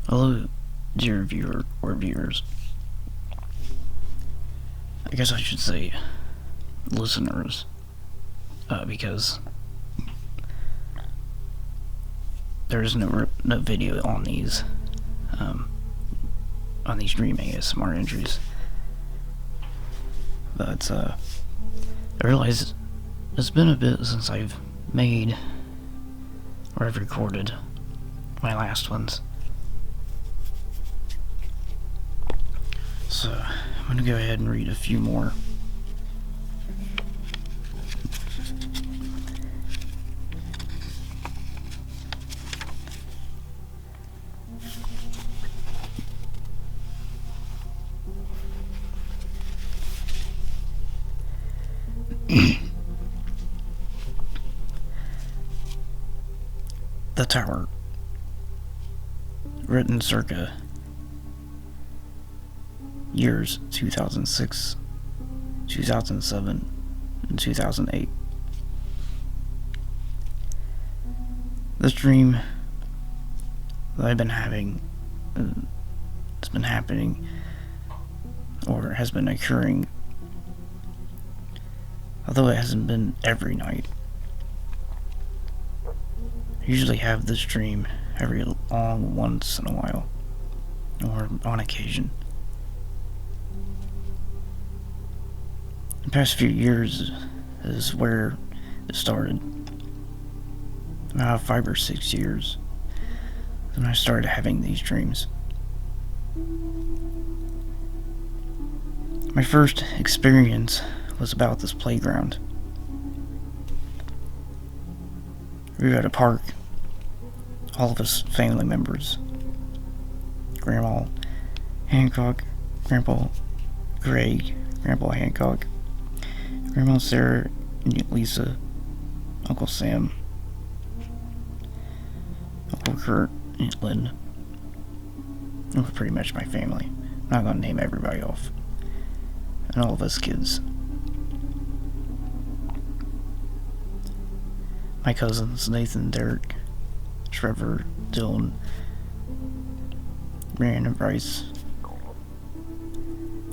Hello, dear viewer or viewers. I guess I should say listeners, because there's no video on these streaming ASMR entries. But I realize it's been a bit since I've made or I've recorded my last ones. So I'm gonna go ahead and read a few more. The Tower, written circa years 2006, 2007, and 2008. This dream that I've been having, it's been happening, or has been occurring, although it hasn't been every night. I usually have this dream every long once in a while, or on occasion. The past few years is where it started. About 5 or 6 years when I started having these dreams. My first experience was about this playground. We were at a park, all of us family members. Grandma Hancock, Grandpa Greg, Grandpa Hancock, Grandma Sarah and Lisa, Uncle Sam, Uncle Kurt, and Lynn. It was pretty much my family. I'm not gonna name everybody off. And all of us kids. My cousins, Nathan, Derek, Trevor, Dylan, Brian, and Bryce.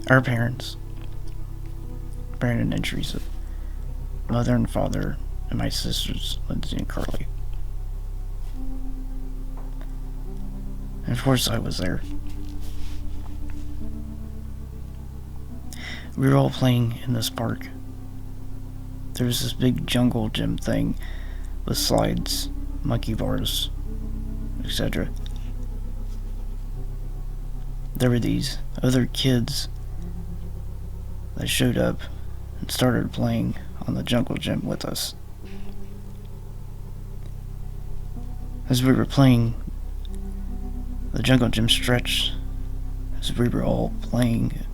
Our parents, Brandon and Teresa, mother and father, and my sisters, Lindsay and Carly. And of course I was there. We were all playing in this park. There was this big jungle gym thing with slides, monkey bars, etc. There were these other kids that showed up and started playing on the jungle gym with us. As we were playing, the jungle gym stretched as we were all playing.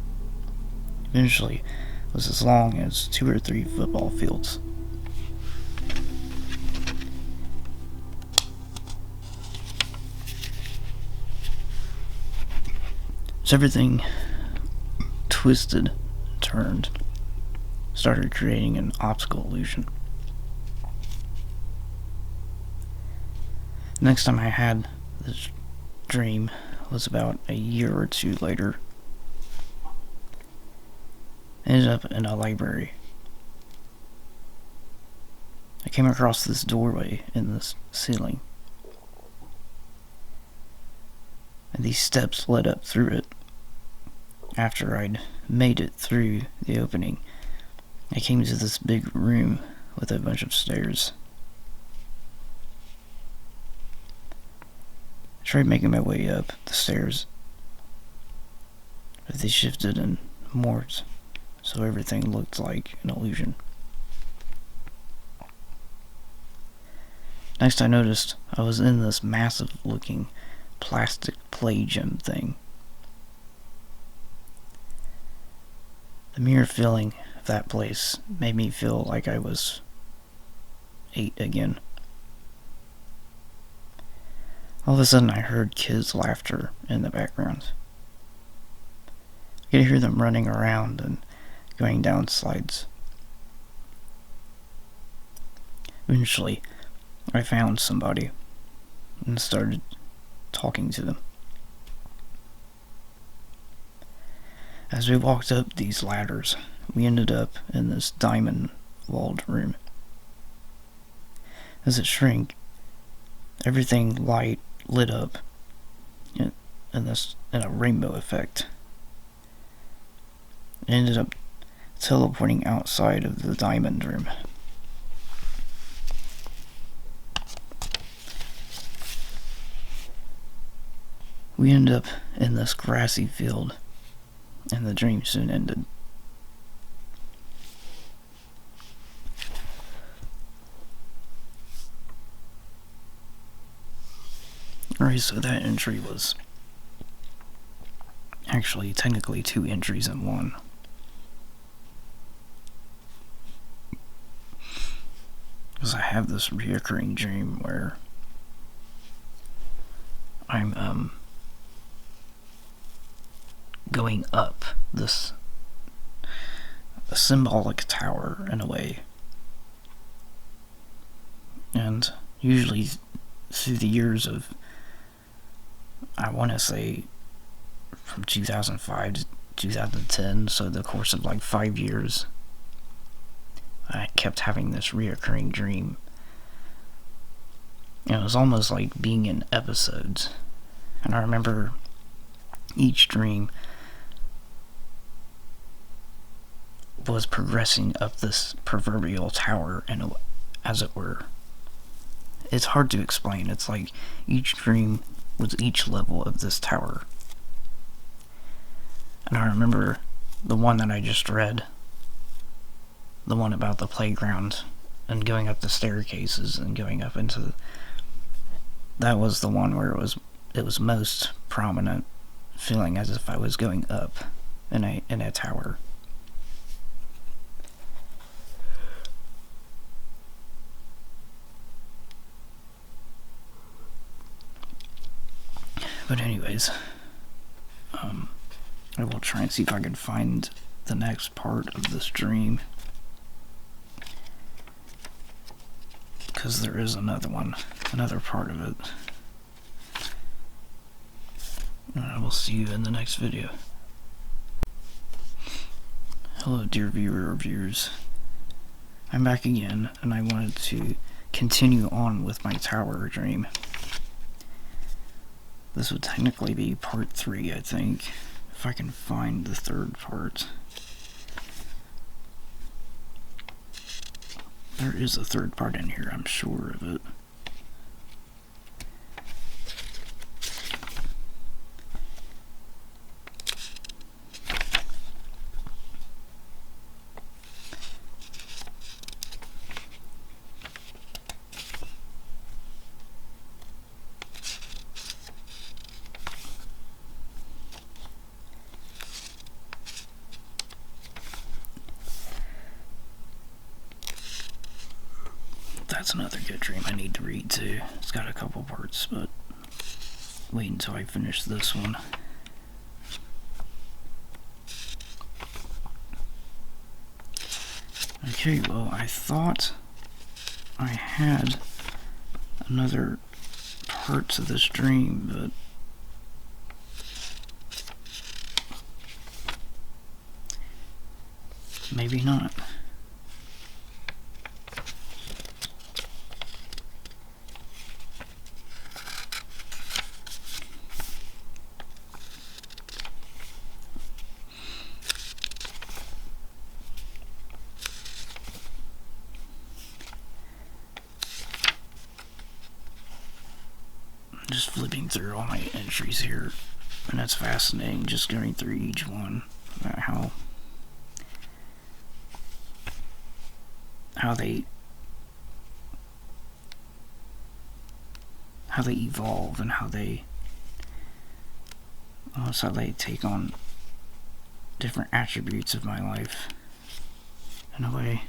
Eventually, it was as long as 2 or 3 football fields. So everything twisted, turned, started creating an optical illusion. Next time I had this dream was about a year or 2 later. I ended up in a library. I came across this doorway in the ceiling, and these steps led up through it. After I'd made it through the opening, I came to this big room with a bunch of stairs. I tried making my way up the stairs, but they shifted and morphed, so everything looked like an illusion. Next I noticed I was in this massive looking plastic play gym thing. The mere feeling of that place made me feel like I was 8 again. All of a sudden I heard kids' laughter in the background. I could hear them running around and going down slides. Eventually, I found somebody and started talking to them. As we walked up these ladders, we ended up in this diamond-walled room. As it shrank, everything lit up in a rainbow effect. It ended up teleporting outside of the diamond room. We ended up in this grassy field, and the dream soon ended. Alright, so that entry was actually technically 2 entries in one. Because I have this reoccurring dream where I'm going up this symbolic tower in a way. And usually through the years of, I want to say, from 2005 to 2010, so the course of like 5 years, I kept having this reoccurring dream. And it was almost like being in episodes. And I remember each dream was progressing up this proverbial tower, and as it were. It's hard to explain. It's like each dream was each level of this tower. And I remember the one that I just read, the one about the playground and going up the staircases and going up into that was the one where it was most prominent, feeling as if I was going up in a tower. But anyways, I will try and see if I can find the next part of this dream, because there is another part of it. And I will see you in the next video. Hello, dear viewer or viewers. I'm back again, and I wanted to continue on with my tower dream. This would technically be part 3, I think, if I can find the third part. There is a third part in here, I'm sure of it. That's another good dream I need to read too. It's got a couple parts, but wait until I finish this one. Okay, well, I thought I had another part to this dream, but maybe not. Just flipping through all my entries here, and that's fascinating, just going through each one about how they evolve and how they take on different attributes of my life in a way.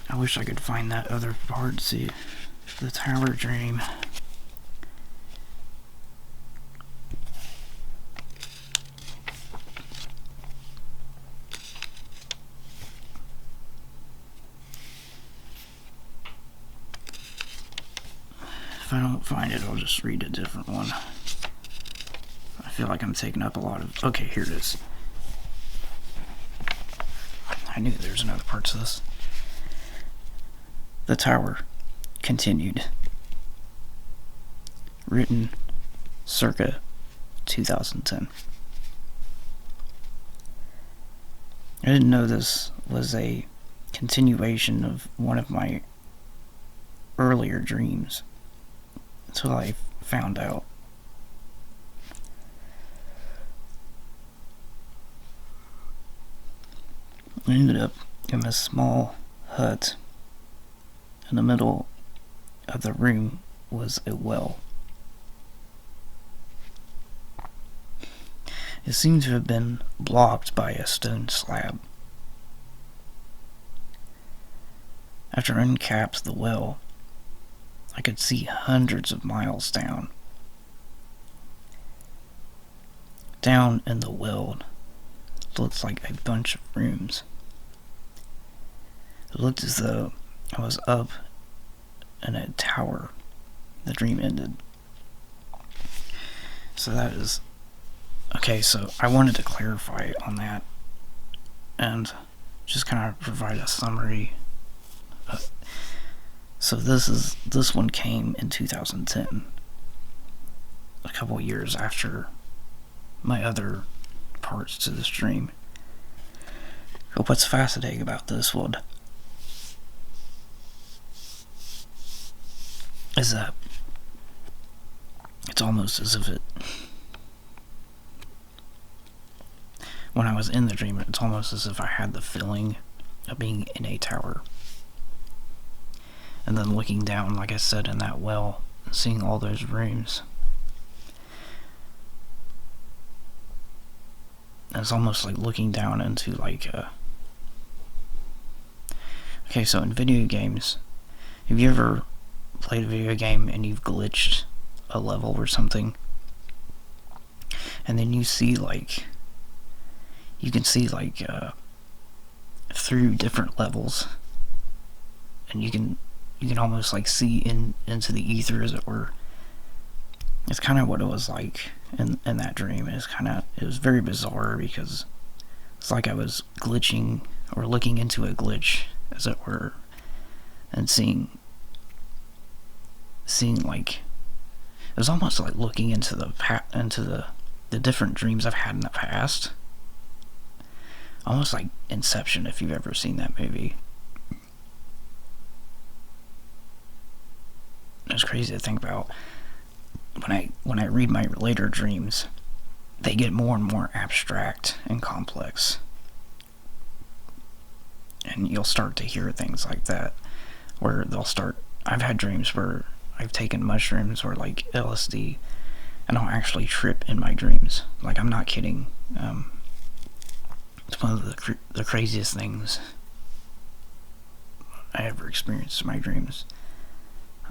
I wish I could find that other part, see the tower dream. If I don't find it, I'll just read a different one. I feel like I'm taking up a lot of... Okay, here it is. I knew there was another part to this. The Tower continued. Written circa 2010. I didn't know this was a continuation of one of my earlier dreams until I found out. I ended up in a small hut. In the middle of the room was a well. It seemed to have been blocked by a stone slab. After I uncapped the well, I could see hundreds of miles down. Down in the well looked like a bunch of rooms. It looked as though I was up in a tower. The dream ended. So that is... Okay, so I wanted to clarify on that and just kind of provide a summary. So this one came in 2010, a couple years after my other parts to this dream. But what's fascinating about this one is that it's almost as if when I was in the dream, it's almost as if I had the feeling of being in a tower. And then looking down, like I said, in that well, and seeing all those rooms. And it's almost like looking down into like a... Okay, so in video games, have you ever played a video game and you've glitched a level or something? And then you see like... You can see like through different levels, and you can almost like see into the ether, as it were. It's kind of what it was like in that dream. It was very bizarre because it's like I was glitching or looking into a glitch, as it were, and seeing like it was almost like looking into the different dreams I've had in the past. Almost like Inception, if you've ever seen that movie. It's crazy to think about. When I read my later dreams, they get more and more abstract and complex. And you'll start to hear things like that, where I've had dreams where I've taken mushrooms or like LSD, and I'll actually trip in my dreams. Like, I'm not kidding. It's one of the craziest things I ever experienced in my dreams.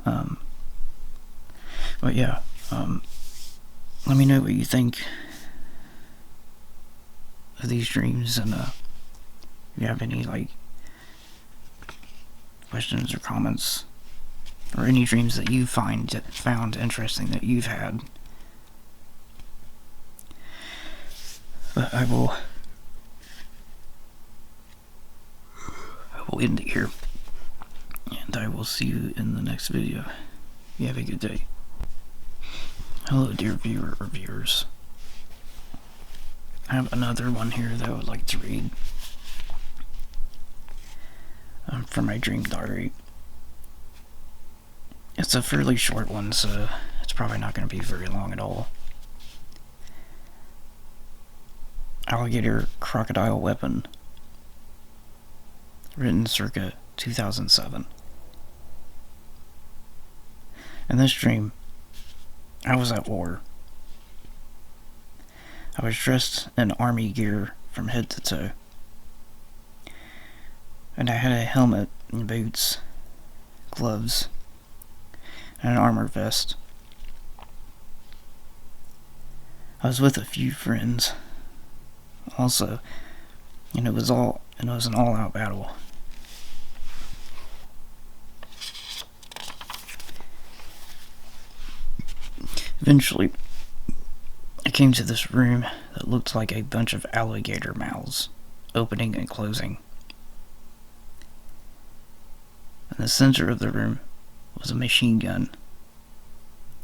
But yeah, let me know what you think of these dreams, and if you have any like questions or comments, or any dreams that you found interesting that you've had. But I will end it here, and I will see you in the next video. You have a good day. Hello, dear viewer or viewers. I have another one here that I would like to read from my dream diary. It's a fairly short one, so it's probably not going to be very long at all. Alligator crocodile weapon. Written circa 2007. In this dream, I was at war. I was dressed in army gear from head to toe. And I had a helmet and boots, gloves, and an armor vest. I was with a few friends also, and it was an all-out battle. Eventually, I came to this room that looked like a bunch of alligator mouths, opening and closing. In the center of the room was a machine gun.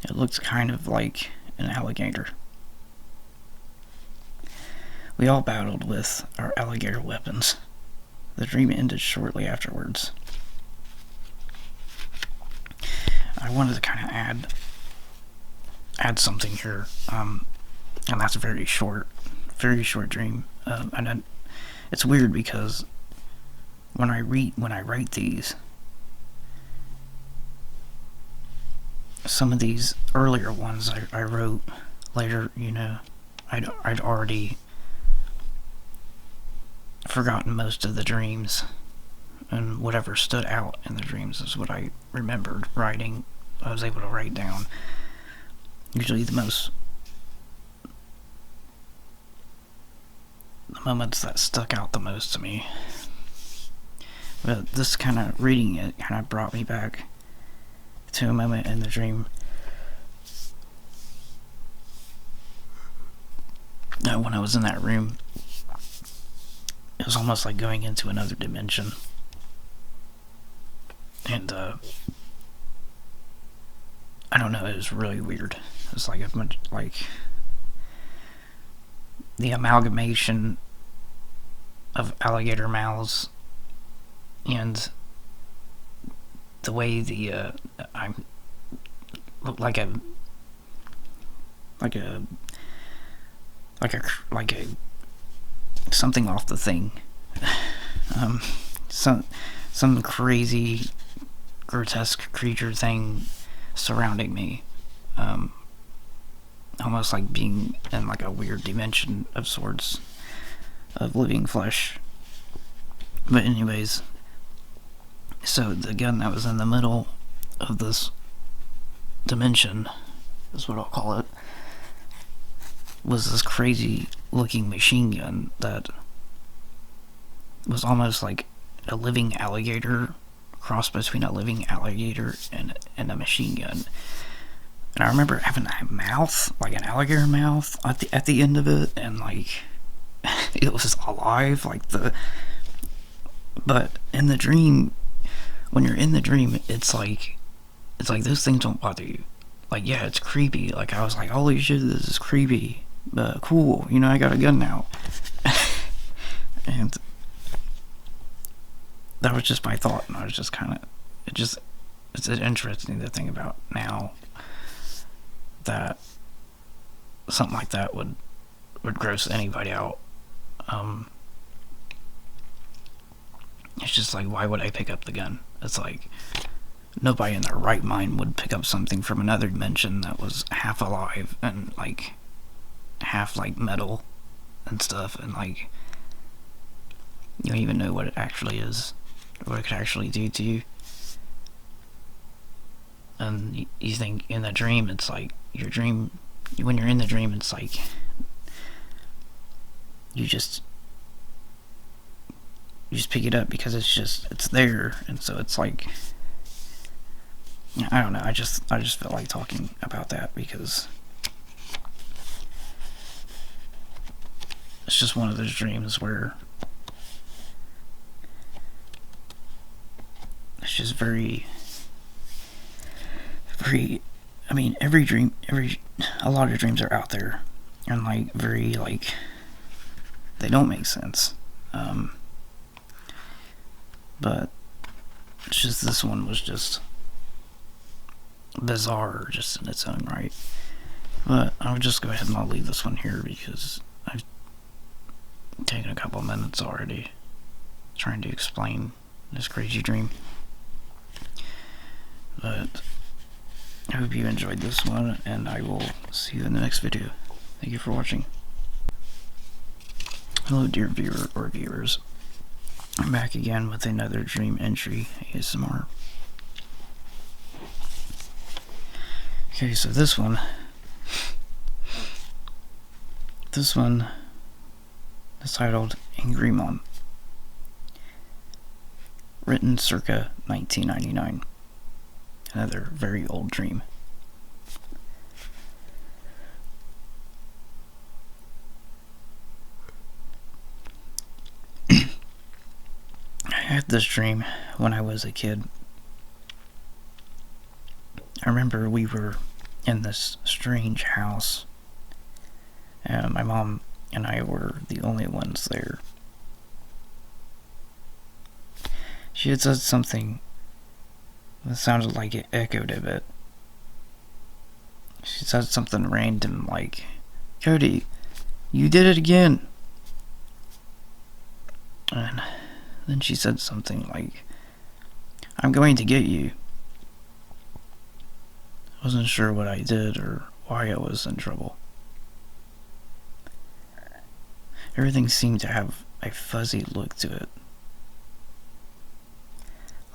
It looked kind of like an alligator. We all battled with our alligator weapons. The dream ended shortly afterwards. I wanted to kind of add something here, and that's a very short dream. And it's weird because when I write these, some of these earlier ones I wrote later, I'd already forgotten most of the dreams, and whatever stood out in the dreams is what I remembered writing. I was able to write down. Usually the moments that stuck out the most to me. But this kind of reading it kind of brought me back to a moment in the dream. When I was in that room, it was almost like going into another dimension. And I don't know, it was really weird. It was like the amalgamation of alligator mouths and the way I looked like a something off the Thing. Some crazy, grotesque creature thing surrounding me. Almost like being in like a weird dimension of sorts of living flesh. But anyways, so the gun that was in the middle of this dimension, is what I'll call it, was this crazy looking machine gun that was almost like a living alligator, cross between a living alligator and a machine gun. And I remember having a mouth, like an alligator mouth at the end of it, and like it was alive, but in the dream, when you're in the dream, it's like those things don't bother you. Like, yeah, it's creepy. Like, I was like, holy shit, this is creepy, but cool, I got a gun now. And that was just my thought, and I was just kind of, it's interesting to think about now that something like that would gross anybody out. It's just like, why would I pick up the gun? It's like, nobody in their right mind would pick up something from another dimension that was half alive and like half like metal and stuff, and like you don't even know what it actually is, what it could actually do to you. And you think in the dream, it's like when you're in the dream, it's like you just pick it up because it's there. And so it's like, I don't know, I just felt like talking about that because it's just one of those dreams where it's just very, I mean, a lot of dreams are out there and like very, like, they don't make sense. But it's just, this one was just bizarre just in its own right. But I'll just go ahead and I'll leave this one here because I've taken a couple minutes already trying to explain this crazy dream. But I hope you enjoyed this one, and I will see you in the next video. Thank you for watching. Hello, dear viewer or viewers. I'm back again with another dream entry ASMR. Okay, so this one is titled Angry Mom. Written circa 1999. Another very old dream. had this dream when I was a kid. I remember we were in this strange house, and my mom and I were the only ones there. She had said something that sounded like it echoed a bit. She said something random like, "Cody, you did it again." And then she said something like, "I'm going to get you." I wasn't sure what I did or why I was in trouble. Everything seemed to have a fuzzy look to it.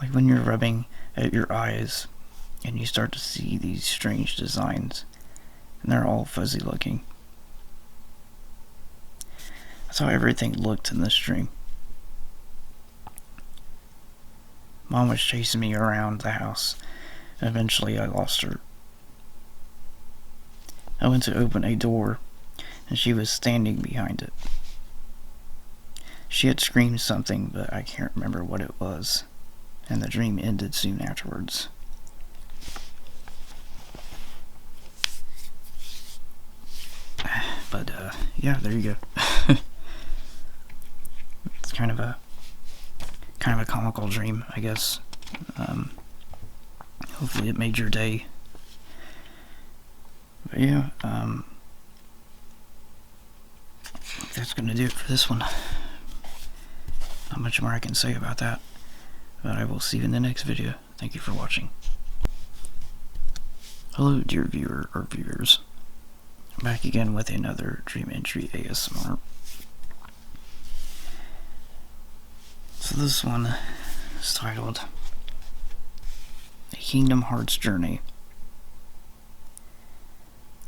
Like when you're rubbing at your eyes and you start to see these strange designs, and they're all fuzzy looking. That's how everything looked in this dream. Mom was chasing me around the house, and eventually I lost her. I went to open a door, and she was standing behind it. She had screamed something, but I can't remember what it was, and the dream ended soon afterwards. But, yeah, there you go. It's kind of a comical dream, I guess. Hopefully it made your day. But yeah, that's gonna do it for this one. Not much more I can say about that, but I will see you in the next video. Thank you for watching. Hello, dear viewer or viewers. I'm back again with another Dream Entry ASMR. So this one is titled A Kingdom Hearts Journey,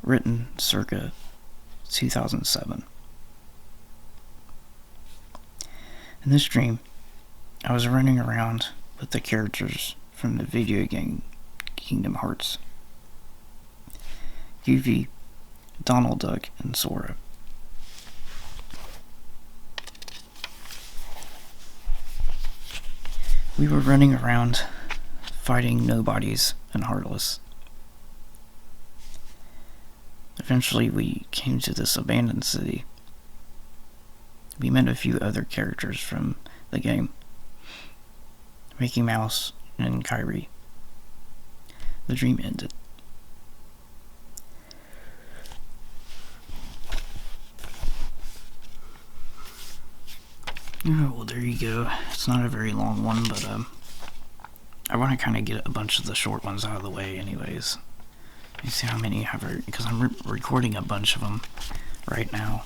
written circa 2007. In this dream, I was running around with the characters from the video game Kingdom Hearts. Goofy, Donald Duck, and Sora. We were running around, fighting nobodies and heartless. Eventually we came to this abandoned city. We met a few other characters from the game. Mickey Mouse and Kyrie. The dream ended. Oh, well, there you go. It's not a very long one, but I want to kind of get a bunch of the short ones out of the way anyways. Let me see how many I have, because I'm recording a bunch of them right now.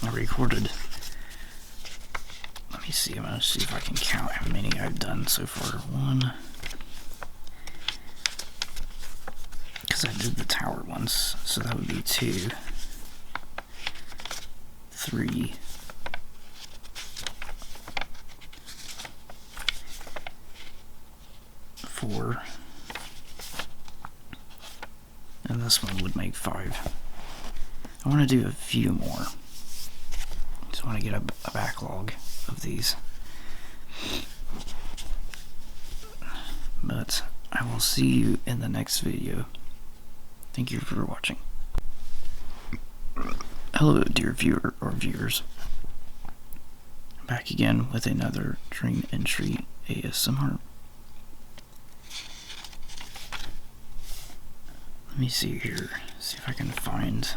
I recorded, let me see, I'm going to see if I can count how many I've done so far. One, because I did the tower ones, so that would be 2, 3, 4, and this one would make 5. I want to do a few more. Just want to get a backlog of these. But I will see you in the next video. Thank you for watching. Hello, dear viewer or viewers. I'm back again with another Dream Entry ASMR. Let me see here, see if I can find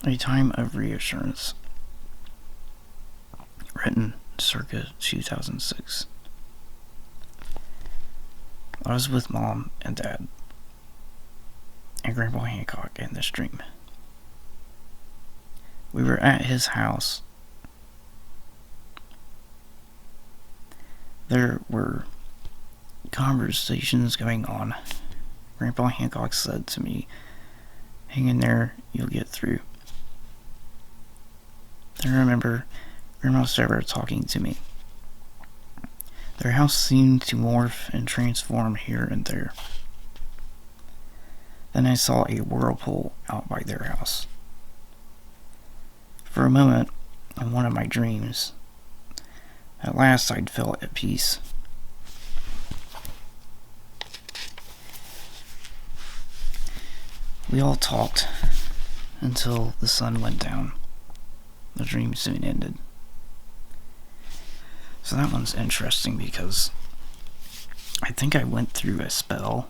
A Time of Reassurance, written circa 2006. I was with Mom and Dad and Grandpa Hancock in this dream. We were at his house there were conversations going on. Grandpa Hancock said to me, "Hang in there, you'll get through." Then I remember Grandma Sarah talking to me. Their house seemed to morph and transform here and there. Then I saw a whirlpool out by their house. For a moment, in one of my dreams, at last I'd felt at peace. We all talked until the sun went down. The dream soon ended. So that one's interesting because I think I went through a spell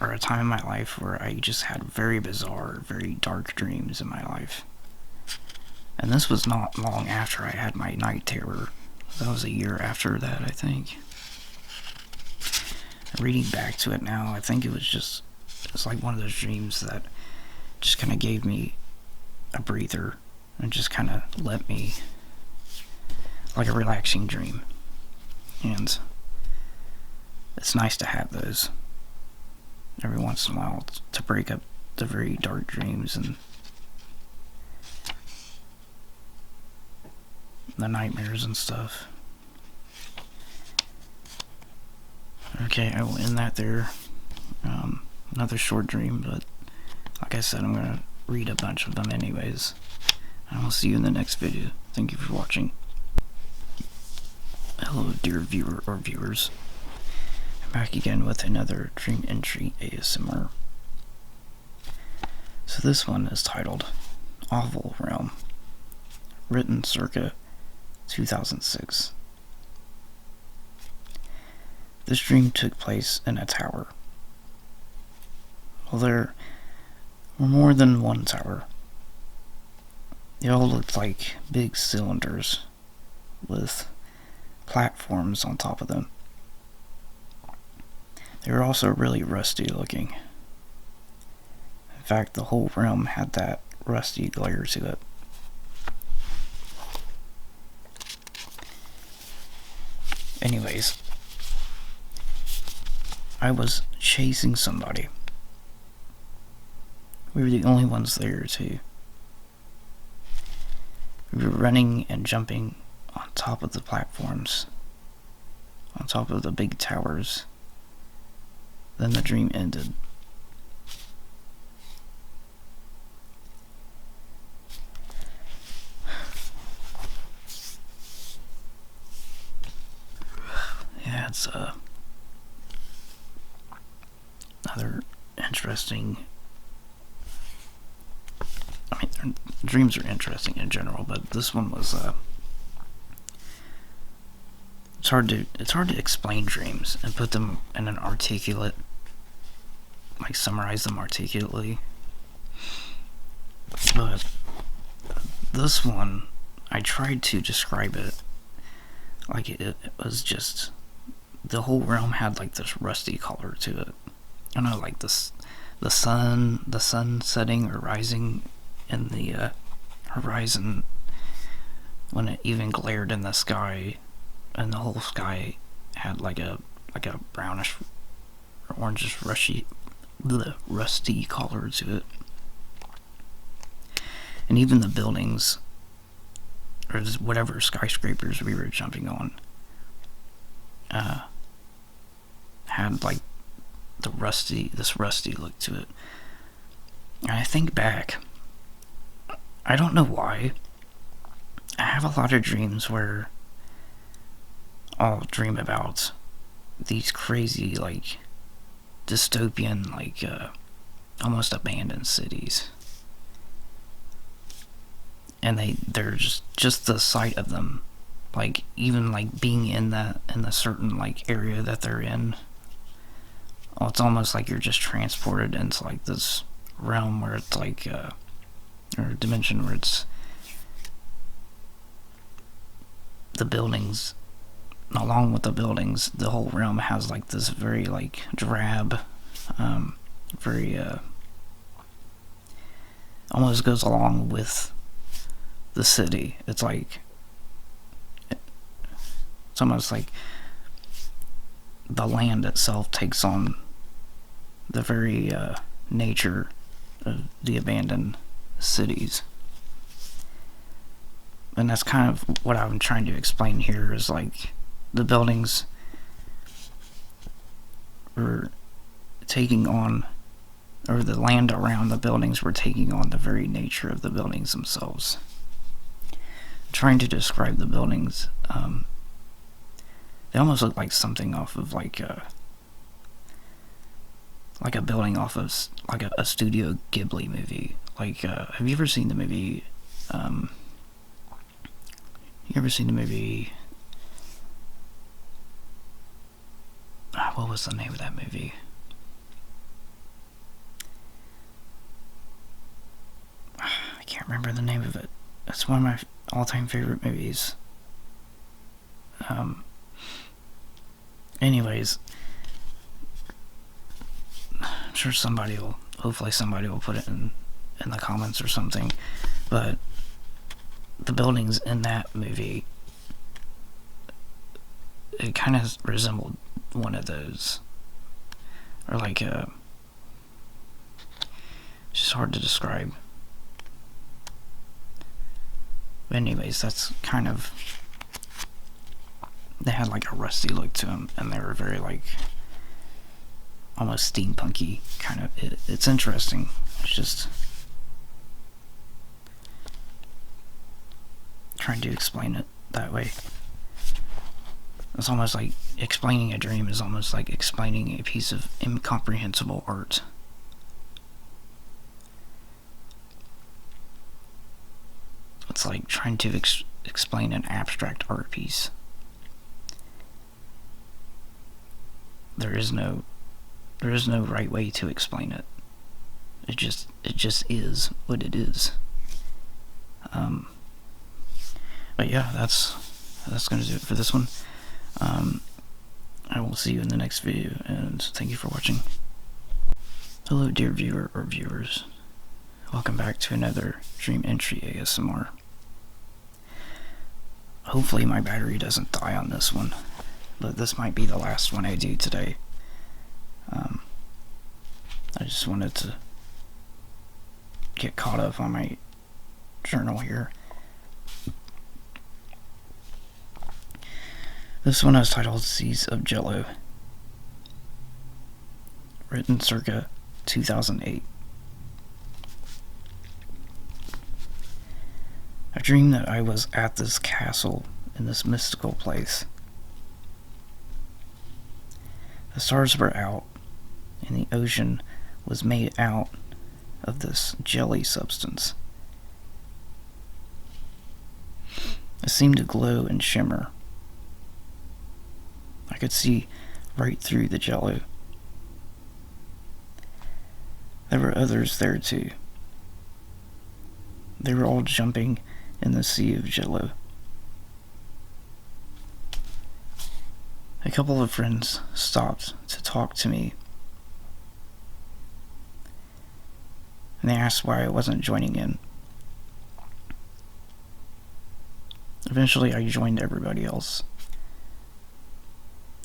or a time in my life where I just had very bizarre, very dark dreams in my life. And this was not long after I had my night terror. That was a year after that, I think. Reading back to it now, I think it's like one of those dreams that just kind of gave me a breather and just kind of let me, like a relaxing dream. And it's nice to have those every once in a while to break up the very dark dreams and the nightmares and stuff. Okay, I will end that there. Another short dream, but like I said, I'm going to read a bunch of them anyways. And I'll see you in the next video. Thank you for watching. Hello, dear viewer or viewers. I'm back again with another Dream Entry ASMR. So this one is titled Oval Realm, written circa 2006. This dream took place in a tower. Well, there were more than one tower. They all looked like big cylinders with platforms on top of them. They were also really rusty looking. In fact, the whole realm had that rusty glare to it. Anyways, I was chasing somebody. We were the only ones there, too. We were running and jumping on top of the platforms, on top of the big towers. Then the dream ended. Yeah, it's another interesting. I mean, dreams are interesting in general, but this one was it's hard to explain dreams and put them in an articulate, like summarize them articulately. But this one, I tried to describe it like it was just the whole realm had like this rusty color to it. I don't know, like this, the sun setting or rising in the horizon when it even glared in the sky, and the whole sky had like a brownish or orangish rusty color to it. And even the buildings, or whatever skyscrapers we were jumping on, had like this rusty look to it. And I think back, I don't know why, I have a lot of dreams where I'll dream about these crazy, like, dystopian, like, almost abandoned cities. And they're just the sight of them, like, even, like, being in the certain, like, area that they're in. Oh, it's almost like you're just transported into, like, this realm where it's, like, or dimension where it's the buildings, along with the buildings, the whole realm has like this very like drab, very almost goes along with the city. It's like, it's almost like the land itself takes on the very nature of the abandoned cities. And that's kind of what I'm trying to explain here, is like the buildings were taking on, or the land around the buildings were taking on the very nature of the buildings themselves. Trying to describe the buildings, they almost look like something off of like a building off of like a Studio Ghibli movie. Like, have you ever seen the movie? What was the name of that movie? I can't remember the name of it. It's one of my all-time favorite movies. Anyways, I'm sure hopefully somebody will put it in the comments or something. But the buildings in that movie, it kind of resembled one of those. Or like, it's just hard to describe. But anyways, that's kind of, they had like a rusty look to them, and they were very like almost steampunky kind of. It's interesting. It's just trying to explain it that way. It's almost like explaining a dream is almost like explaining a piece of incomprehensible art. It's like trying to explain an abstract art piece. There is no right way to explain it. It just is what it is. But yeah, that's gonna do it for this one. I will see you in the next video, and thank you for watching. Hello, dear viewer or viewers. Welcome back to another Dream Entry ASMR. Hopefully my battery doesn't die on this one, but this might be the last one I do today. I just wanted to get caught up on my journal here. This one is titled Seas of Jello, written circa 2008. I dreamed that I was at this castle in this mystical place. The stars were out, and the ocean was made out of this jelly substance. It seemed to glow and shimmer. I could see right through the jello. There were others there too. They were all jumping in the sea of jello. A couple of friends stopped to talk to me, and they asked why I wasn't joining in. Eventually I joined everybody else.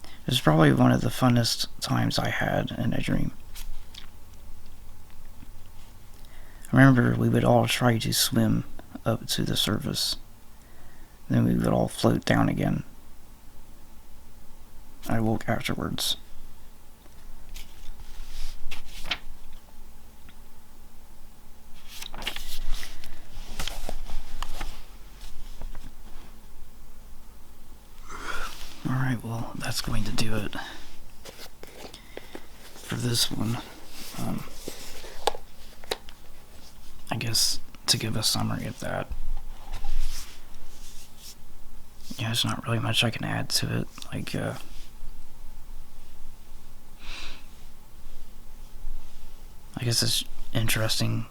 It was probably one of the funnest times I had in a dream. I remember we would all try to swim up to the surface. Then we would all float down again. I woke afterwards. Alright, well, that's going to do it for this one. I guess to give a summary of that, yeah, there's not really much I can add to it. Like, I guess it's interesting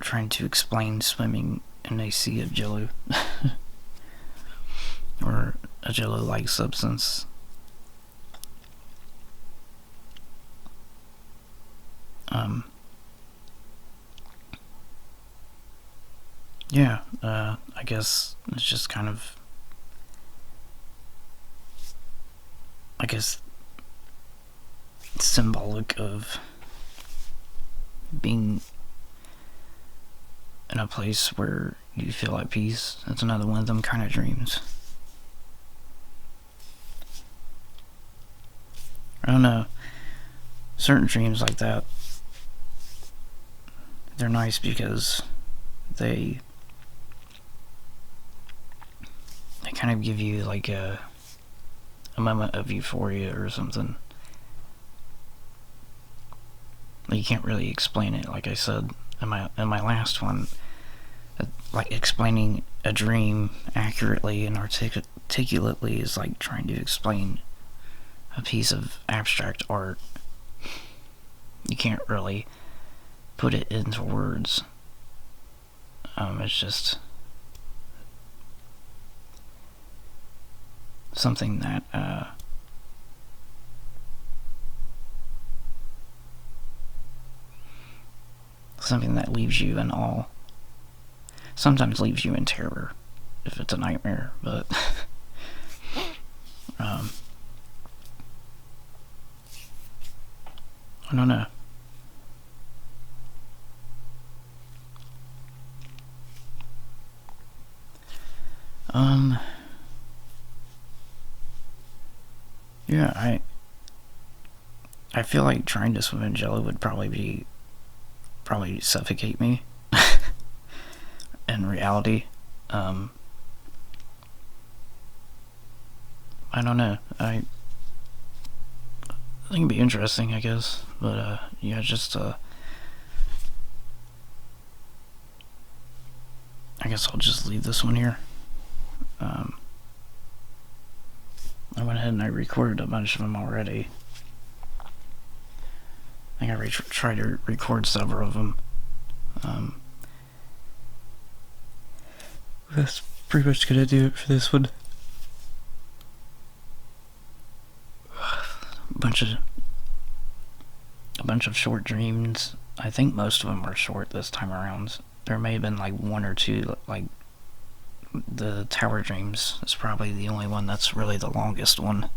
trying to explain swimming in a sea of jello. Or a jello-like substance. Yeah, I guess it's just kind of, I guess it's symbolic of being in a place where you feel at peace. It's another one of them kind of dreams. I don't know. Certain dreams like that, they're nice because they kind of give you like a moment of euphoria or something. You can't really explain it, like I said in my last one. Like explaining a dream accurately and articulately is like trying to explain a piece of abstract art. You can't really put it into words. It's just something that leaves you in awe. Sometimes leaves you in terror if it's a nightmare, but I don't know. Yeah, I feel like trying to swim in jello would probably suffocate me in reality. I don't know. I think it'd be interesting, I guess. But yeah, just I guess I'll just leave this one here. I went ahead and I recorded a bunch of them already. I think I tried to record several of them. That's pretty much gonna do it for this one. A bunch of short dreams. I think most of them were short this time around. There may have been like one or two, like the tower dreams is probably the only one that's really the longest one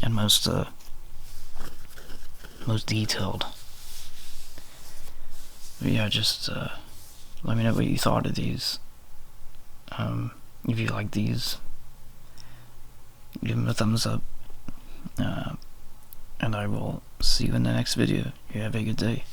and most detailed. But yeah, just let me know what you thought of these. If you like these, give them a thumbs up, and I will see you in the next video. You have a good day.